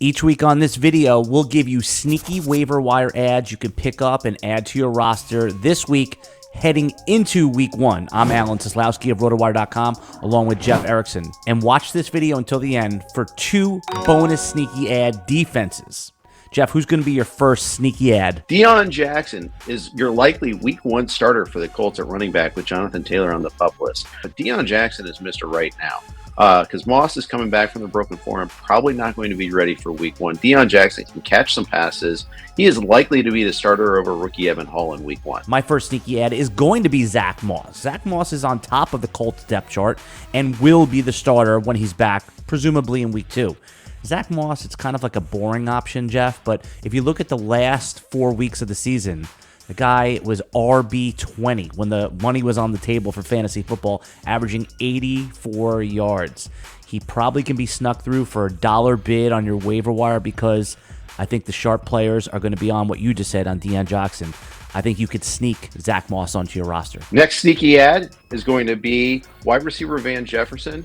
Each week on this video, we'll give you sneaky waiver wire ads you can pick up and add to your roster this week heading into week 1. I'm Alan Seslowsky of RotoWire.com along with Jeff Erickson. And watch this video until the end for 2 bonus sneaky ad defenses. Jeff, who's going to be your first sneaky ad? Deon Jackson is your likely week 1 starter for the Colts at running back with Jonathan Taylor on the PUP list. But Deon Jackson is Mr. Right now. Because Moss is coming back from the broken forearm, probably not going to be ready for week 1. Deon Jackson can catch some passes. He is likely to be the starter over rookie Evan Hull in week 1. My first sneaky ad is going to be Zach Moss. Zach Moss is on top of the Colts depth chart and will be the starter when he's back, presumably in week 2. Zach Moss, it's kind of like a boring option, Jeff, but if you look at the last 4 weeks of the season, the guy was RB20 when the money was on the table for fantasy football, averaging 84 yards. He probably can be snuck through for a dollar bid on your waiver wire because I think the sharp players are going to be on what you just said on Deon Jackson. I think you could sneak Zach Moss onto your roster. Next sneaky ad is going to be wide receiver Van Jefferson,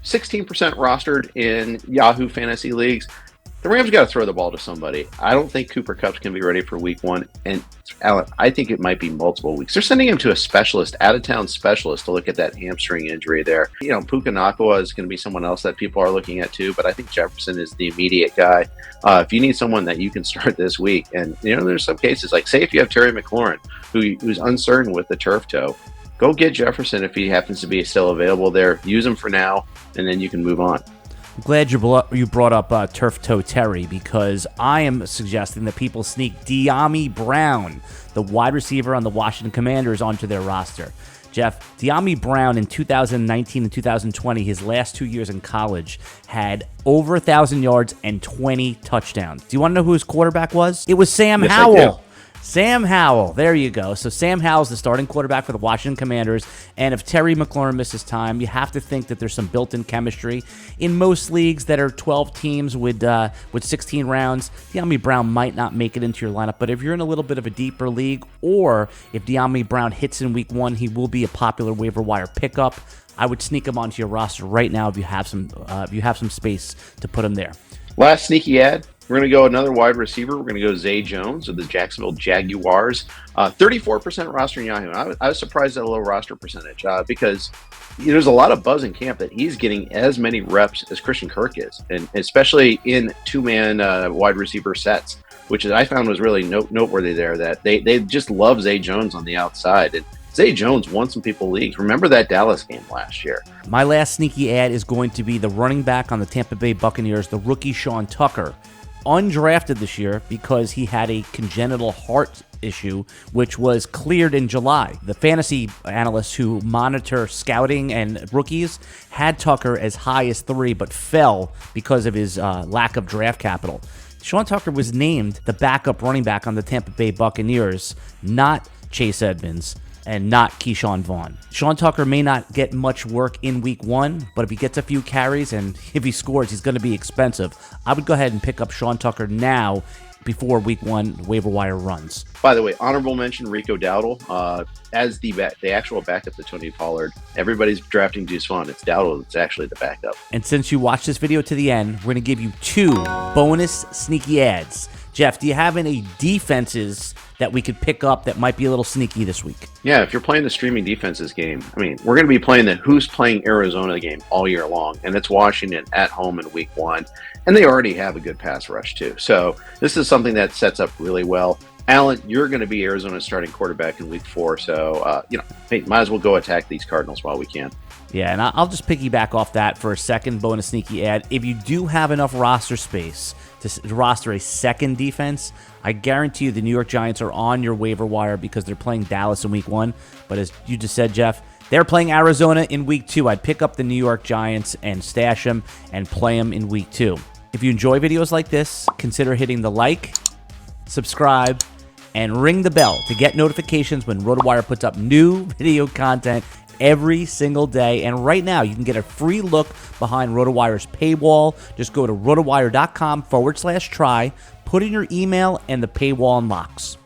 16% rostered in Yahoo fantasy leagues. The Rams got to throw the ball to somebody. I don't think Cooper Kupp can be ready for week 1. And Alan, I think it might be multiple weeks. They're sending him to a specialist, out-of-town specialist, to look at that hamstring injury there. You know, Puka Nacua is going to be someone else that people are looking at too, but I think Jefferson is the immediate guy. If you need someone that you can start this week, and you know, there's some cases, like say if you have Terry McLaurin, who's uncertain with the turf toe, go get Jefferson if he happens to be still available there. Use him for now, and then you can move on. I'm glad you brought up Turf Toe Terry because I am suggesting that people sneak Dyami Brown, the wide receiver on the Washington Commanders, onto their roster. Jeff, Dyami Brown in 2019 and 2020, his last 2 years in college, had over 1,000 yards and 20 touchdowns. Do you want to know who his quarterback was? It was Sam Howell. Sam Howell, there you go. So Sam Howell's the starting quarterback for the Washington Commanders, and if Terry McLaurin misses time, you have to think that there's some built-in chemistry. In most leagues that are 12 teams with 16 rounds, Dyami Brown might not make it into your lineup, but if you're in a little bit of a deeper league, or if Dyami Brown hits in week 1, he will be a popular waiver wire pickup. I would sneak him onto your roster right now if you have some space to put him there. Last sneaky ad. We're going to go another wide receiver. We're going to go Zay Jones of the Jacksonville Jaguars. 34% roster in Yahoo. I was surprised at a low roster percentage because there's a lot of buzz in camp that he's getting as many reps as Christian Kirk is, and especially in 2-man wide receiver sets, which I found was really noteworthy there, that they just love Zay Jones on the outside. And Zay Jones won some people leagues. Remember that Dallas game last year. My last sneaky ad is going to be the running back on the Tampa Bay Buccaneers, the rookie Sean Tucker. Undrafted this year because he had a congenital heart issue, which was cleared in July. The fantasy analysts who monitor scouting and rookies had Tucker as high as 3, but fell because of his lack of draft capital. Sean Tucker was named the backup running back on the Tampa Bay Buccaneers, not Chase Edmonds and not Keyshawn Vaughn. Sean Tucker may not get much work in week 1, but if he gets a few carries and if he scores, he's going to be expensive. I would go ahead and pick up Sean Tucker now before week 1 waiver wire runs. By the way, honorable mention Rico Dowdel as the actual backup to Tony Pollard. Everybody's drafting Deuce Vaughn. It's Dowdel that's actually the backup. And since you watched this video to the end, we're going to give you 2 bonus sneaky ads. Jeff, do you have any defenses that we could pick up that might be a little sneaky this week? Yeah, if you're playing the streaming defenses game, I mean, we're going to be playing the who's playing Arizona game all year long, and it's Washington at home in week 1, and they already have a good pass rush too. So this is something that sets up really well. Alan, you're going to be Arizona's starting quarterback in week 4, so hey, might as well go attack these Cardinals while we can. Yeah, and I'll just piggyback off that for a second bonus sneaky ad. If you do have enough roster space to roster a second defense, I guarantee you the New York Giants are on your waiver wire because they're playing Dallas in week 1. But as you just said, Jeff, they're playing Arizona in week 2. I'd pick up the New York Giants and stash them and play them in week 2. If you enjoy videos like this, consider hitting the like, subscribe, and ring the bell to get notifications when RotoWire puts up new video content every single day. And right now, you can get a free look behind RotoWire's paywall. Just go to rotowire.com/try, put in your email, and the paywall unlocks.